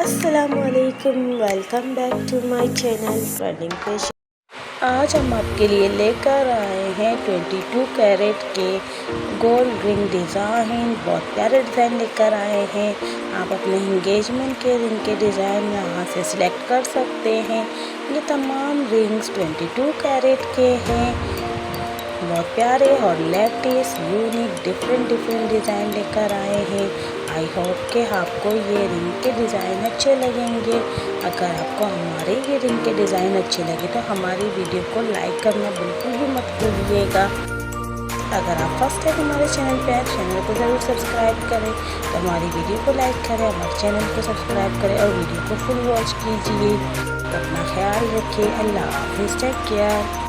अस्सलामुअलैकुम, welcome back to my channel trending fashion. आज हम आपके लिए लेकर आए हैं 22 कैरेट के गोल्ड रिंग डिज़ाइन। बहुत प्यारे डिज़ाइन लेकर आए हैं। आप अपने इंगेजमेंट के रिंग के डिज़ाइन यहाँ से सिलेक्ट कर सकते हैं। ये तमाम रिंग्स 22 कैरेट के हैं। बहुत प्यारे और लेटेस्ट यूनिक डिफरेंट डिज़ाइन लेकर आए हैं। आई होप कि आपको ये रिंग के डिज़ाइन अच्छे लगेंगे। अगर आपको हमारे ये रिंग के डिज़ाइन अच्छे लगे तो हमारी वीडियो को लाइक करना बिल्कुल भी मत भूलिएगा। अगर आप फर्स्ट टाइम हमारे चैनल पे आए, चैनल को ज़रूर सब्सक्राइब करें। तो हमारी वीडियो को लाइक करें, हमारे चैनल को सब्सक्राइब करें और वीडियो को फुल वॉच कीजिए। तो अपना ख्याल रखिए। अल्लाह हाफिज़, टेक केयर।